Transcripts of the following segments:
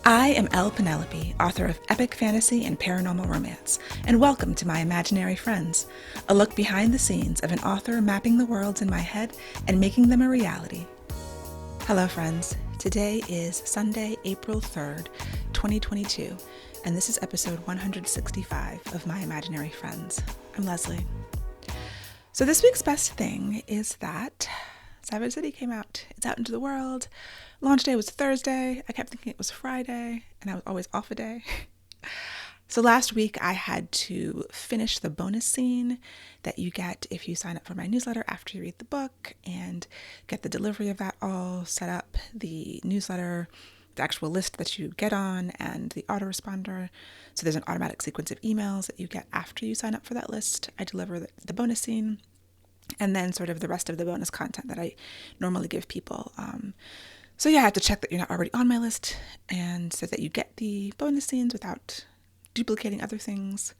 I am Penelope, author of epic fantasy and paranormal romance, and welcome to my imaginary friends, a look behind the scenes of an author mapping the worlds in my head and making them a reality. Hello friends, today is Sunday, April 3rd, 2022, and this is episode 165 of My Imaginary Friends. I'm Leslie. So this week's best thing is that Savage City came out. It's out into the world. Launch day was Thursday. I kept thinking it was Friday, and I was always off a day. So last week I had to finish the bonus scene that you get if you sign up for my newsletter after you read the book, and get the delivery of that all set up, the newsletter, the actual list that you get on, and the autoresponder. So there's an automatic sequence of emails that you get after you sign up for that list. I deliver the bonus scene, and then sort of the rest of the bonus content that I normally give people. So yeah, I have to check that you're not already on my list, and so that you get the bonus scenes without duplicating other things.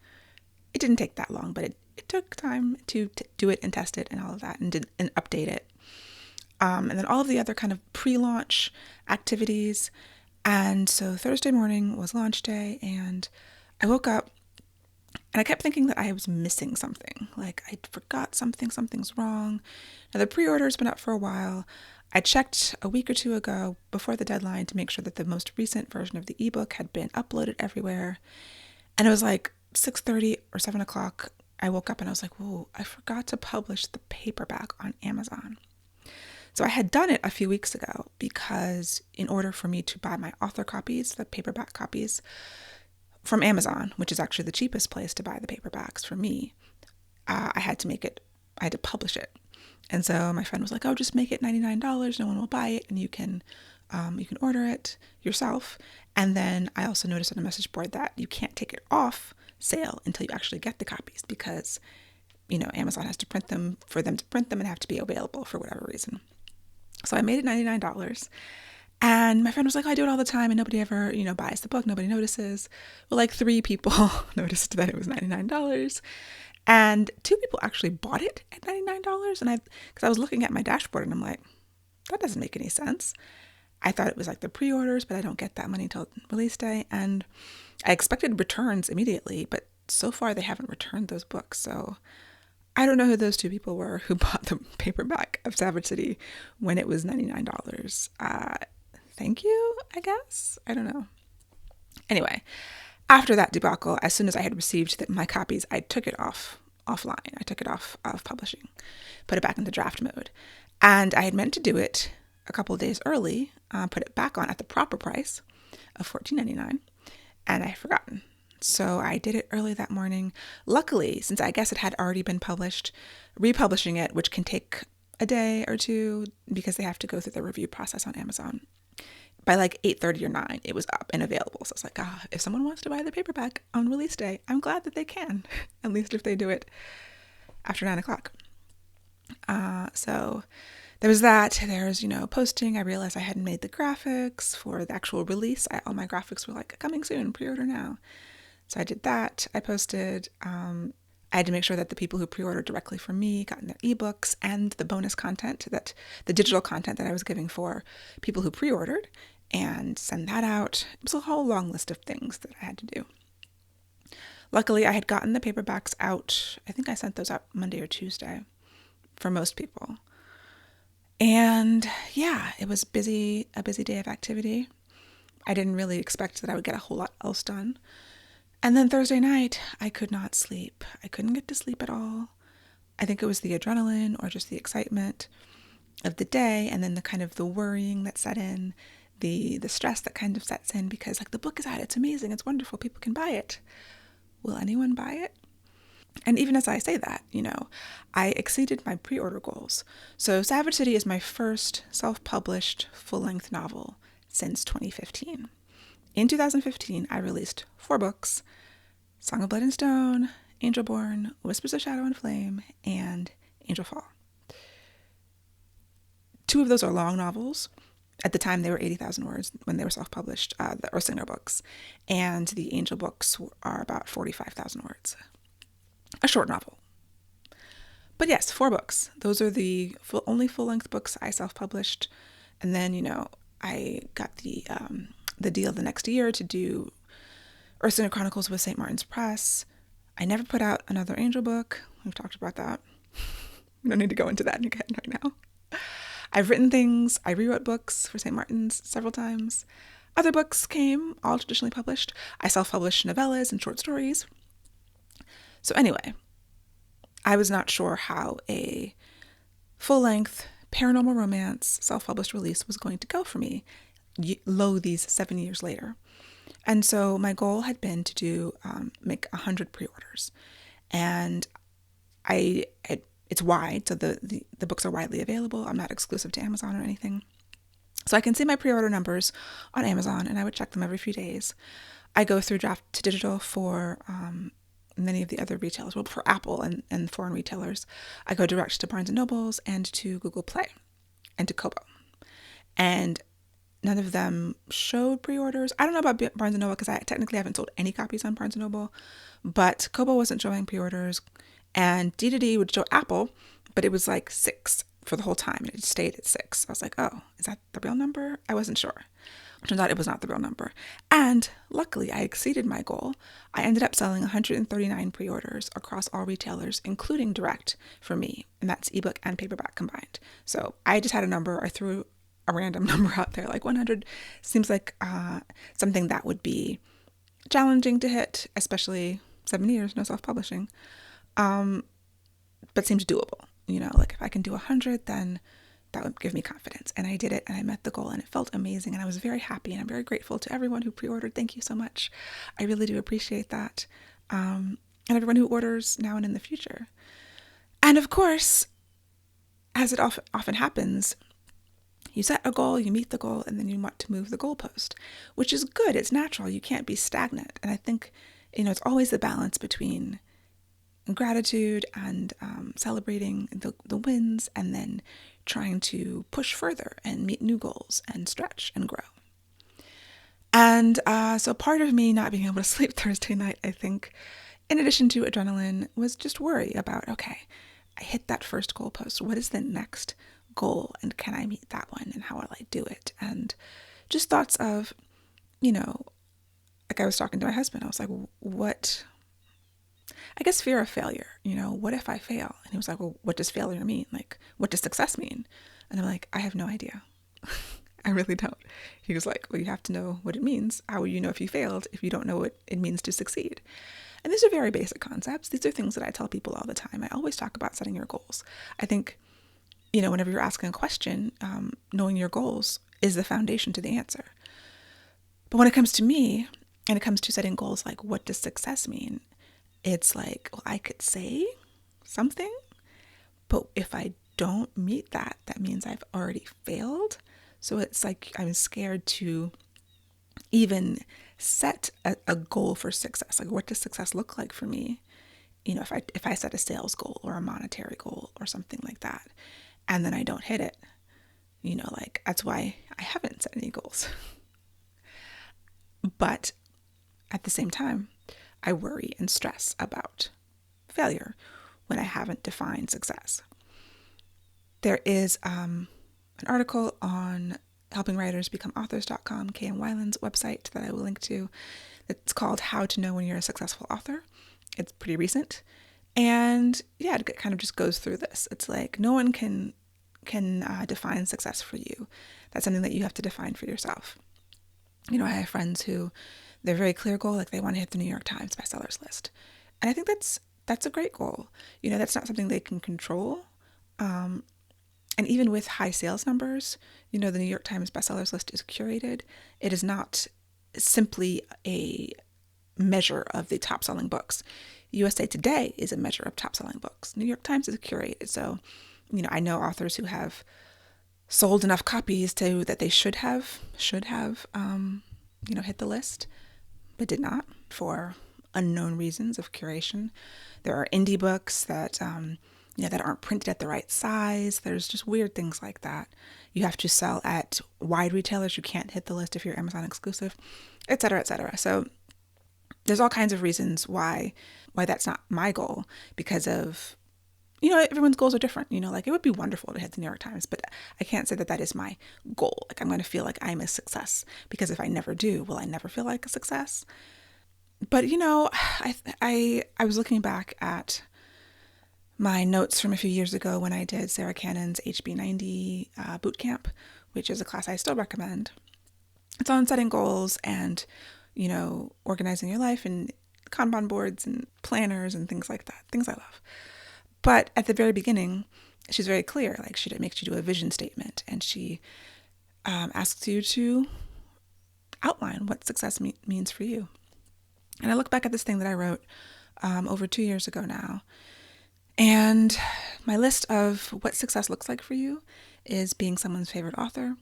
It didn't take that long, but it took time to do it and test it and all of that, and update it. And then all of the other kind of pre-launch activities. And so Thursday morning was launch day, and I woke up and I kept thinking that I was missing something. Like I forgot something's wrong. Now the pre-order's been up for a while. I checked a week or two ago before the deadline to make sure that the most recent version of the ebook had been uploaded everywhere. And it was like 6:30 or 7 o'clock. I woke up and I was like, whoa, I forgot to publish the paperback on Amazon. So I had done it a few weeks ago because in order for me to buy my author copies, the paperback copies, from Amazon, which is actually the cheapest place to buy the paperbacks for me, I had to publish it. And so my friend was like, oh, just make it $99. No one will buy it. And you can order it yourself. And then I also noticed on the message board that you can't take it off sale until you actually get the copies because, Amazon has to print them for them to print them and have to be available for whatever reason. So I made it $99. And my friend was like, oh, I do it all the time and nobody ever, buys the book. Nobody notices. Well, like 3 people noticed that it was $99. And 2 people actually bought it at $99. And because I was looking at my dashboard and I'm like, that doesn't make any sense. I thought it was like the pre-orders, but I don't get that money until release day. And I expected returns immediately, but so far they haven't returned those books. So I don't know who those 2 people were who bought the paperback of Savage City when it was $99. Thank you, I guess. I don't know. Anyway, after that debacle, as soon as I had received my copies, I took it offline. I took it off of publishing, put it back into draft mode. And I had meant to do it a couple of days early, put it back on at the proper price of $14.99, and I had forgotten. So I did it early that morning. Luckily, since I guess it had already been published, republishing it, which can take a day or 2 because they have to go through the review process on Amazon. By like 8:30 or 9, it was up and available. So I was like, if someone wants to buy the paperback on release day, I'm glad that they can, at least if they do it after 9 o'clock. So there was that. There's, posting. I realized I hadn't made the graphics for the actual release. All my graphics were like, coming soon, pre-order now. So I did that. I posted. I had to make sure that the people who pre-ordered directly from me got in their ebooks and the bonus content, the digital content that I was giving for people who pre-ordered, and send that out. It was a whole long list of things that I had to do. Luckily, I had gotten the paperbacks out. I think I sent those out Monday or Tuesday for most people. And yeah, it was a busy day of activity. I didn't really expect that I would get a whole lot else done. And then Thursday night, I could not sleep. I couldn't get to sleep at all. I think it was the adrenaline or just the excitement of the day, and then the kind of the worrying that set in, the stress that kind of sets in because like the book is out, it's amazing, it's wonderful, people can buy it. Will anyone buy it? And even as I say that, I exceeded my pre-order goals. So Savage City is my first self-published full-length novel since 2015. In 2015, I released 4 books: Song of Blood and Stone, Angelborn, Whispers of Shadow and Flame, and Angel Fall. 2 of those are long novels. At the time, they were 80,000 words when they were self-published, the Ersinger books, and the Angel books are about 45,000 words. A short novel. But yes, 4 books. Those are the only full-length books I self-published. And then, I got the the deal the next year to do Ursula Chronicles with St. Martin's Press. I never put out another Angel book. We've talked about that. We don't need to go into that again right now. I've written things. I rewrote books for St. Martin's several times. Other books came, all traditionally published. I self-published novellas and short stories. So anyway, I was not sure how a full-length paranormal romance self-published release was going to go for me, lo these 7 years later. And so my goal had been to do make 100 pre-orders. And it's wide, so the books are widely available. I'm not exclusive to Amazon or anything. So I can see my pre-order numbers on Amazon, and I would check them every few days. I go through draft to digital for many of the other retailers, well, for Apple and foreign retailers. I go direct to Barnes & Nobles and to Google Play and to Kobo. And none of them showed pre-orders. I don't know about Barnes & Noble because I technically haven't sold any copies on Barnes & Noble, but Kobo wasn't showing pre-orders. And D2D would show Apple, but it was like 6 for the whole time, and it stayed at 6. I was like, oh, is that the real number? I wasn't sure. Turns out it was not the real number. And luckily, I exceeded my goal. I ended up selling 139 pre-orders across all retailers, including direct for me, and that's ebook and paperback combined. So I just had a number. I threw a random number out there, like 100 seems like something that would be challenging to hit, especially 7 years, no self-publishing. But seems doable. You know, like if I can do 100, then that would give me confidence. And I did it, and I met the goal, and it felt amazing. And I was very happy, and I'm very grateful to everyone who pre-ordered. Thank you so much. I really do appreciate that. And everyone who orders now and in the future. And of course, as it often happens, you set a goal, you meet the goal, and then you want to move the goalpost, which is good. It's natural. You can't be stagnant. And I think, it's always the balance between gratitude and celebrating the wins, and then trying to push further and meet new goals and stretch and grow. And so part of me not being able to sleep Thursday night, I think, in addition to adrenaline, was just worry about, okay, I hit that first goalpost. What is the next goal? And can I meet that one? And how will I do it? And just thoughts of, like I was talking to my husband, I was like, what... I guess fear of failure, what if I fail? And he was like, well, what does failure mean? Like, what does success mean? And I'm like, I have no idea. I really don't. He was like, well, you have to know what it means. How will you know if you failed if you don't know what it means to succeed? And these are very basic concepts. These are things that I tell people all the time. I always talk about setting your goals. I think, whenever you're asking a question, knowing your goals is the foundation to the answer. But when it comes to me, and it comes to setting goals, like, what does success mean? It's like, well, I could say something, but if I don't meet that, that means I've already failed. So it's like I'm scared to even set a goal for success. Like, what does success look like for me? If I set a sales goal or a monetary goal or something like that, and then I don't hit it, like that's why I haven't set any goals. But at the same time, I worry and stress about failure when I haven't defined success. There is an article on helpingwritersbecomeauthors.com, KM Weiland's website, that I will link to. It's called How to Know When You're a Successful Author. It's pretty recent. And yeah, it kind of just goes through this. It's like no one can define success for you. That's something that you have to define for yourself. I have friends who they're very clear goal, like they want to hit the New York Times bestsellers list. And I think that's a great goal. That's not something they can control. And even with high sales numbers, the New York Times bestsellers list is curated. It is not simply a measure of the top selling books. USA Today is a measure of top selling books. New York Times is curated. So, I know authors who have sold enough copies that they should have hit the list, but did not for unknown reasons of curation. There are indie books that that aren't printed at the right size. There's just weird things like that. You have to sell at wide retailers. You can't hit the list if you're Amazon exclusive, et cetera, et cetera. So there's all kinds of reasons why that's not my goal, because of everyone's goals are different. Like it would be wonderful to hit the New York Times, but I can't say that that is my goal. Like I'm going to feel like I'm a success, because if I never do, will I never feel like a success? But I was looking back at my notes from a few years ago when I did Sarah Cannon's HB90 boot camp, which is a class I still recommend. It's on setting goals and, organizing your life and Kanban boards and planners and things like that, things I love. But at the very beginning, she's very clear. Like she makes you do a vision statement, and she asks you to outline what success means for you. And I look back at this thing that I wrote over 2 years ago now, and my list of what success looks like for you is being someone's favorite author,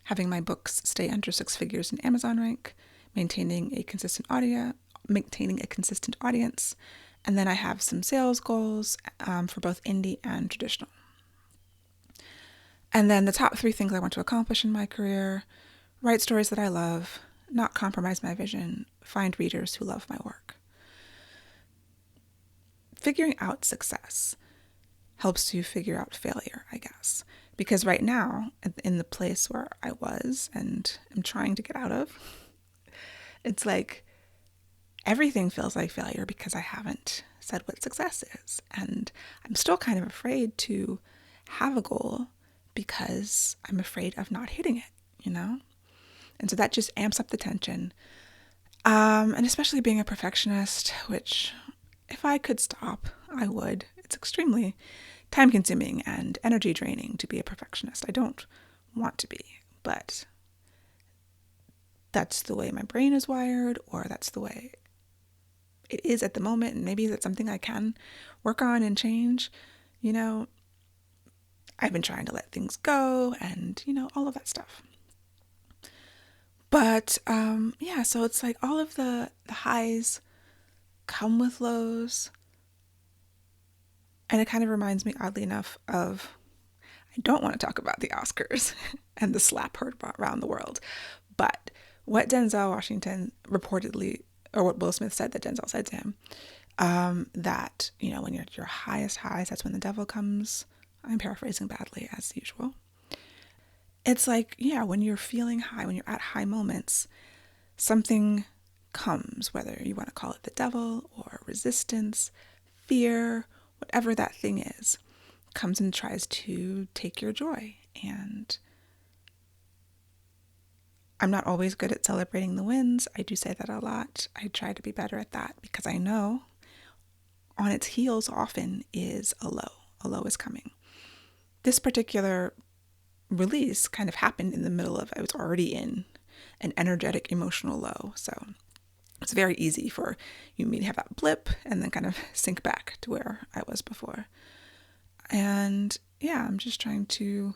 having my books stay under 6 figures in Amazon rank, maintaining a consistent audience, and then I have some sales goals for both indie and traditional. And then the top 3 things I want to accomplish in my career: write stories that I love, not compromise my vision, find readers who love my work. Figuring out success helps you figure out failure, I guess. Because right now, in the place where I was and am trying to get out of, it's like everything feels like failure because I haven't said what success is. And I'm still kind of afraid to have a goal because I'm afraid of not hitting it, And so that just amps up the tension. And especially being a perfectionist, which if I could stop, I would. It's extremely time consuming and energy draining to be a perfectionist. I don't want to be, but that's the way my brain is wired, or that's the way it is at the moment. And maybe that's something I can work on and change. I've been trying to let things go and, all of that stuff. But, so it's like all of the highs come with lows. And it kind of reminds me, oddly enough, of, I don't want to talk about the Oscars and the slap heard around the world, but what Denzel Washington reportedly, or what Will Smith said that Denzel said to him, that, when you're at your highest highs, that's when the devil comes. I'm paraphrasing badly as usual. It's like, when you're feeling high, when you're at high moments, something comes, whether you want to call it the devil or resistance, fear, whatever that thing is, comes and tries to take your joy. And I'm not always good at celebrating the wins. I do say that a lot. I try to be better at that because I know on its heels often is a low. A low is coming. This particular release kind of happened in the middle of, I was already in an energetic, emotional low. So it's very easy for me to have that blip and then kind of sink back to where I was before. And I'm just trying to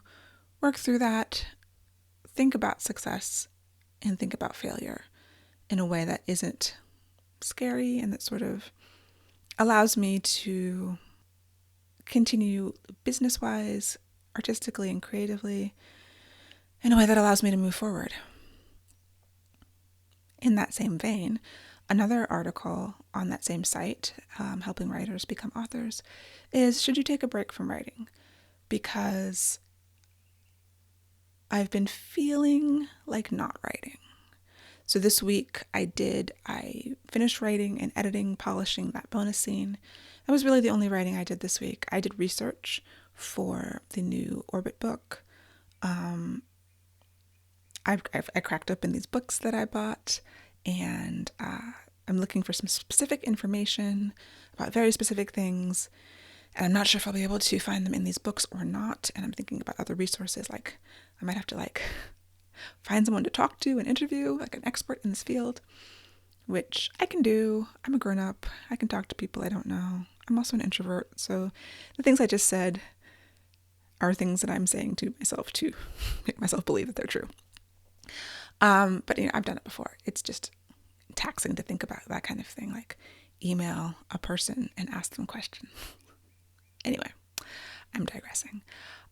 work through that, think about success and think about failure in a way that isn't scary and that sort of allows me to continue business-wise, artistically and creatively in a way that allows me to move forward. In that same vein, another article on that same site, helping writers become authors, is should you take a break from writing? Because I've been feeling like not writing. So this week I finished writing and editing, polishing that bonus scene. That was really the only writing I did this week. I did research for the new Orbit book. I cracked open these books that I bought, and I'm looking for some specific information about very specific things, and I'm not sure if I'll be able to find them in these books or not, and I'm thinking about other resources, like I might have to find someone to talk to and interview, like an expert in this field, which I can do. I'm a grown-up. I can talk to people I don't know. I'm also an introvert, so the things I just said are things that I'm saying to myself to make myself believe that they're true. But I've done it before. It's just taxing to think about that kind of thing, like email a person and ask them a question. Anyway, I'm digressing.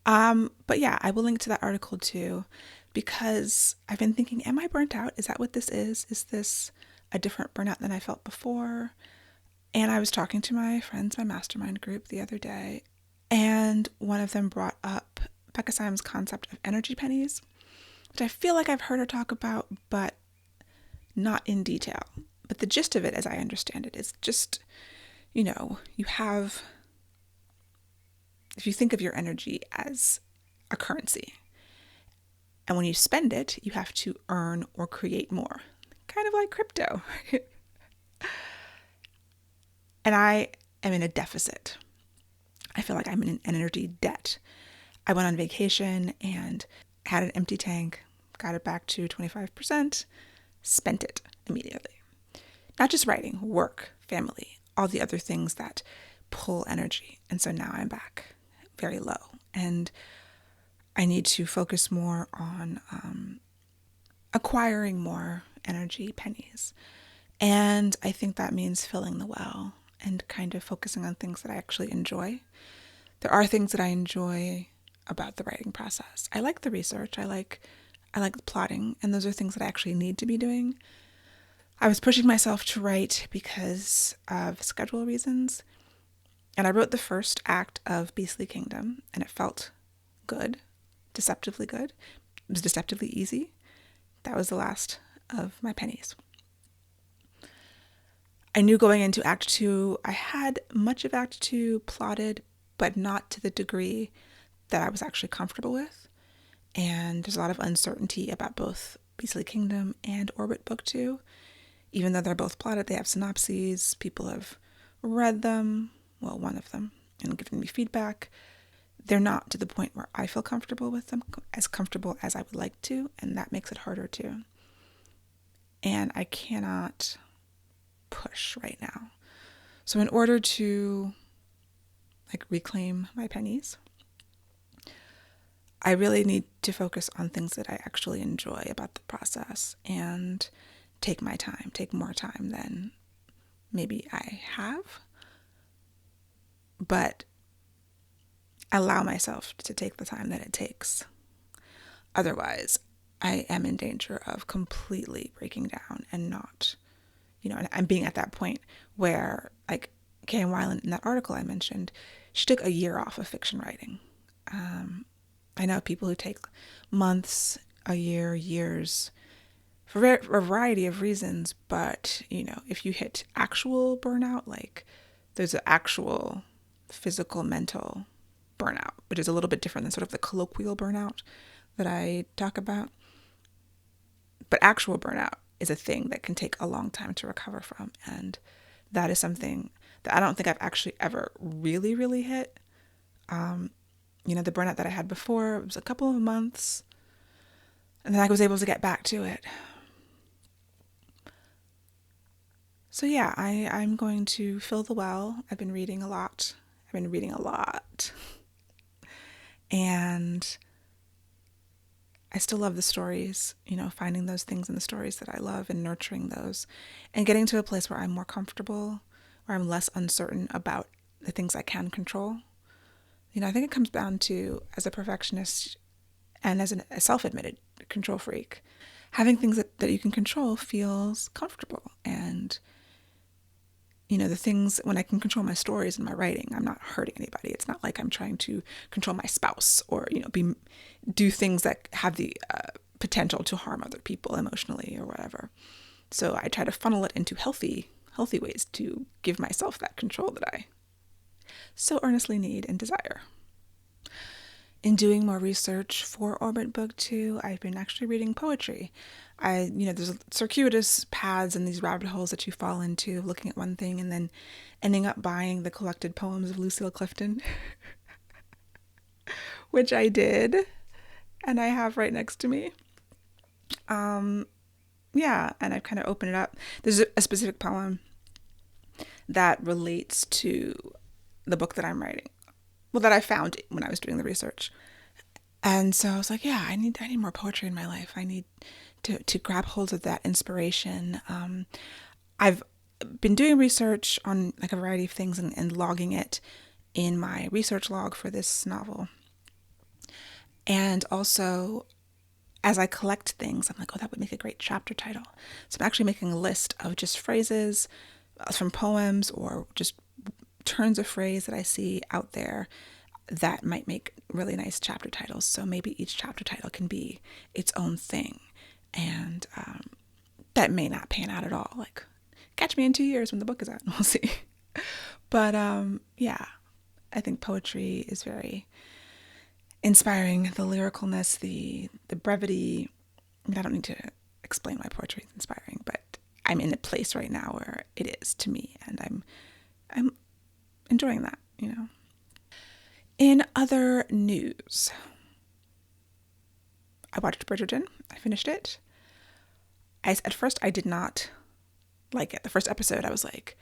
But I will link to that article too, because I've been thinking, am I burnt out? Is that what this is? Is this a different burnout than I felt before? And I was talking to my friends, my mastermind group the other day, And one of them brought up Becca Syme's concept of energy pennies, which I feel like I've heard her talk about, but not in detail. But the gist of it, as I understand it, is just, you have, if you think of your energy as a currency, and when you spend it, you have to earn or create more, kind of like crypto. And I am in a deficit. I feel like I'm in an energy debt. I went on vacation and had an empty tank, got it back to 25%, spent it immediately. Not just writing, work, family, all the other things that pull energy. And so now I'm back very low. And I need to focus more on acquiring more energy pennies. And I think that means filling the well and kind of focusing on things that I actually enjoy. There are things that I enjoy about the writing process. I like the research. I like the plotting, and those are things that I actually need to be doing. I was pushing myself to write because of schedule reasons, and I wrote the first act of Beastly Kingdom, and it felt good, deceptively good. It was deceptively easy. That was the last of my pennies. I knew going into Act 2, I had much of Act 2 plotted, but not to the degree that I was actually comfortable with. And there's a lot of uncertainty about both Beastly Kingdom and Orbit Book 2. Even though they're both plotted, they have synopses. People have read them, well, one of them, and given me feedback. They're not to the point where I feel comfortable with them, as comfortable as I would like to, and that makes it harder too. And I cannot push right now. So in order to reclaim my pennies, I really need to focus on things that I actually enjoy about the process and take my time, take more time than maybe I have, but allow myself to take the time that it takes. Otherwise, I am in danger of completely breaking down and not, and I'm being at that point where, like Kay Weiland in that article I mentioned, she took a year off of fiction writing. I know people who take months, a year, years, for a variety of reasons, but, if you hit actual burnout, like there's an actual physical, mental burnout, which is a little bit different than sort of the colloquial burnout that I talk about. But actual burnout is a thing that can take a long time to recover from, and that is something that I don't think I've actually ever really, really hit. The burnout that I had before was a couple of months, and then I was able to get back to it. So yeah, I'm going to fill the well. I've been reading a lot. And I still love the stories, finding those things in the stories that I love and nurturing those and getting to a place where I'm more comfortable, where I'm less uncertain about the things I can control. I think it comes down to, as a perfectionist and as a self-admitted control freak, having things that you can control feels comfortable. And, the things, when I can control my stories and my writing, I'm not hurting anybody. It's not like I'm trying to control my spouse or, do things that have the potential to harm other people emotionally or whatever. So I try to funnel it into healthy ways to give myself that control that I so earnestly need and desire. In doing more research for Orbit Book 2, I've been actually reading poetry. There's circuitous paths and these rabbit holes that you fall into, looking at one thing and then ending up buying the collected poems of Lucille Clifton, which I did, and I have right next to me. And I've kind of opened it up. There's a specific poem that relates to the book that I'm writing. Well, that I found when I was doing the research. And so I was like, I need more poetry in my life. I need to grab hold of that inspiration. I've been doing research on a variety of things and logging it in my research log for this novel. And also, as I collect things, I'm like, that would make a great chapter title. So I'm actually making a list of just phrases from poems or just turns of phrase that I see out there. that might make really nice chapter titles. So maybe each chapter title can be its own thing. And that may not pan out at all. Like, catch me in 2 years when the book is out. We'll see. But yeah, I think poetry is very inspiring. The lyricalness, the brevity. I mean, I don't need to explain why poetry is inspiring, but I'm in a place right now where it is to me, and I'm enjoying that, you know. In other news, I watched Bridgerton. I finished it. At first, I did not like it. The first episode, I was like,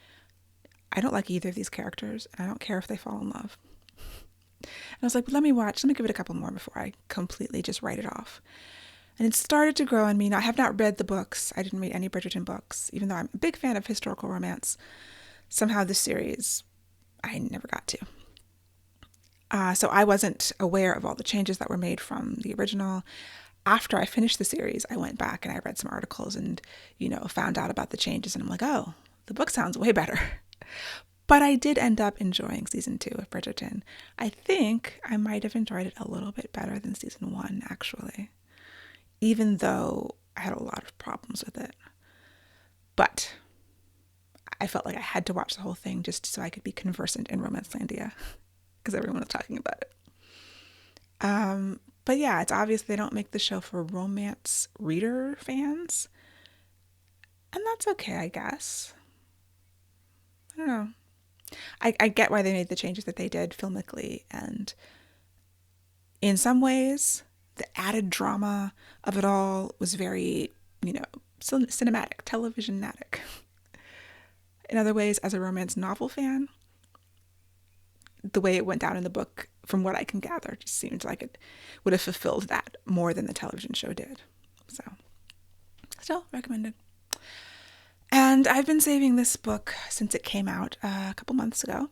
I don't like either of these characters, and I don't care if they fall in love. And I was like, let me give it a couple more before I completely just write it off. And it started to grow on me. Now, I have not read the books. I didn't read any Bridgerton books, even though I'm a big fan of historical romance. Somehow this series, I never got to. So I wasn't aware of all the changes that were made from the original. After I finished the series, I went back and I read some articles and, you know, found out about the changes. And I'm like, oh, the book sounds way better. But I did end up enjoying season 2 of Bridgerton. I think I might have enjoyed it a little bit better than season 1, actually, even though I had a lot of problems with it. But I felt like I had to watch the whole thing just so I could be conversant in Romancelandia, because everyone was talking about it. But yeah, it's obvious they don't make the show for romance reader fans. And that's okay, I guess. I don't know. I get why they made the changes that they did filmically. And in some ways, the added drama of it all was very, you know, cinematic, television-natic. In other ways, as a romance novel fan, the way it went down in the book, from what I can gather, just seems like it would have fulfilled that more than the television show did. So, still recommended. And I've been saving this book since it came out a couple months ago.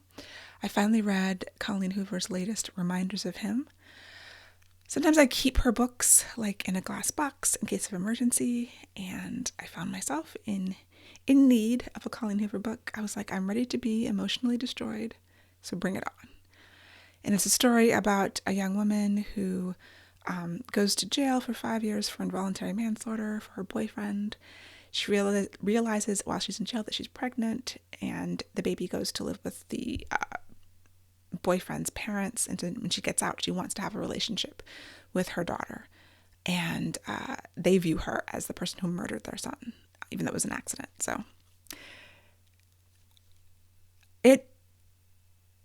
I finally read Colleen Hoover's latest Reminders of Him. Sometimes I keep her books like in a glass box in case of emergency, and I found myself in need of a Colleen Hoover book. I was like, I'm ready to be emotionally destroyed, so bring it on. And it's a story about a young woman who goes to jail for 5 years for involuntary manslaughter for her boyfriend. She realizes while she's in jail that she's pregnant, and the baby goes to live with the boyfriend's parents. And when she gets out, she wants to have a relationship with her daughter. And they view her as the person who murdered their son, even though it was an accident. So it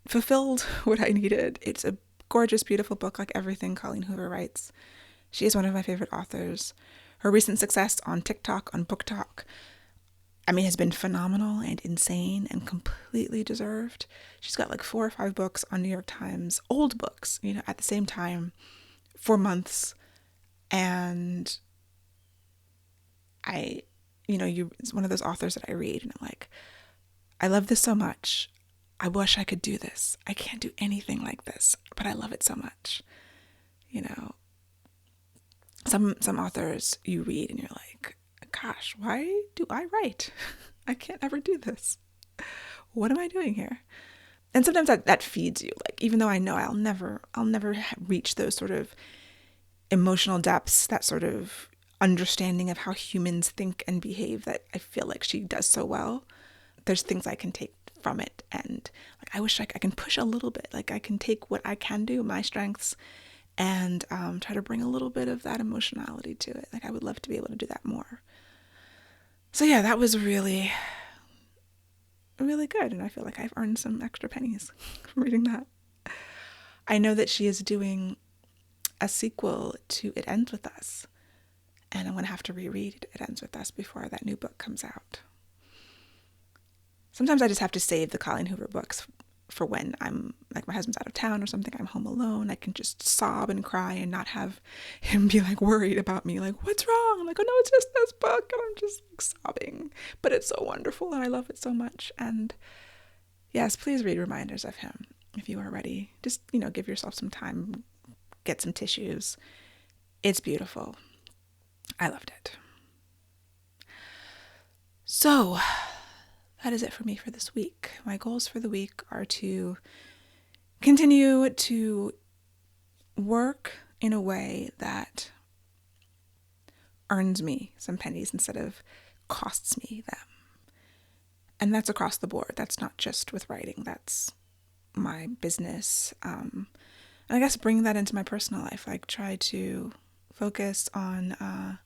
fulfilled what I needed. It's a gorgeous, beautiful book, like everything Colleen Hoover writes. She is one of my favorite authors. Her recent success on TikTok, on Book Talk, I mean, has been phenomenal and insane and completely deserved. She's got like 4 or 5 books on New York Times, old books, you know, at the same time for months. And it's one of those authors that I read and I'm like, I love this so much. I wish I could do this. I can't do anything like this, but I love it so much. You know, some authors you read and you're like, gosh, why do I write? I can't ever do this. What am I doing here? And sometimes that feeds you. Like, even though I know I'll never reach those sort of emotional depths, that sort of understanding of how humans think and behave that I feel like she does so well. There's things I can take from it, and like I wish I can push a little bit. Like I can take what I can do, my strengths, and try to bring a little bit of that emotionality to it. Like I would love to be able to do that more. So yeah, that was really, really good, and I feel like I've earned some extra pennies from reading that. I know that she is doing a sequel to It Ends With Us, and I'm going to have to reread It Ends With Us before that new book comes out. Sometimes I just have to save the Colleen Hoover books for when I'm, like, my husband's out of town or something, I'm home alone. I can just sob and cry and not have him be, like, worried about me, like, what's wrong? I'm like, oh, no, it's just this book, and I'm just, like, sobbing. But it's so wonderful, and I love it so much. And yes, please read Reminders of Him if you are ready. Just, give yourself some time, get some tissues. It's beautiful. I loved it. So that is it for me for this week. My goals for the week are to continue to work in a way that earns me some pennies instead of costs me them. And that's across the board. That's not just with writing. That's my business. And I guess bring that into my personal life. Like try to focus on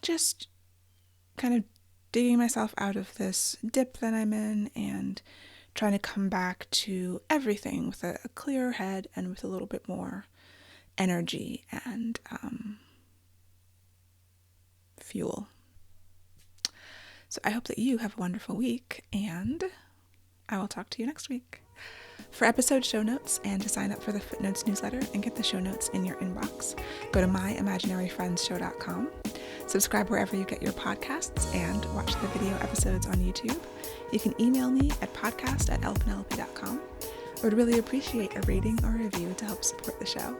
just kind of digging myself out of this dip that I'm in and trying to come back to everything with a clearer head and with a little bit more energy and fuel. So I hope that you have a wonderful week, and I will talk to you next week. For episode show notes and to sign up for the Footnotes newsletter and get the show notes in your inbox, go to myimaginaryfriendshow.com. Subscribe wherever you get your podcasts and watch the video episodes on YouTube. You can email me at podcast@lpenelope.com. I would really appreciate a rating or a review to help support the show.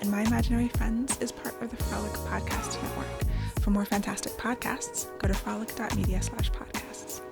And My Imaginary Friends is part of the Frolic Podcast Network. For more fantastic podcasts, go to frolic.media/podcasts.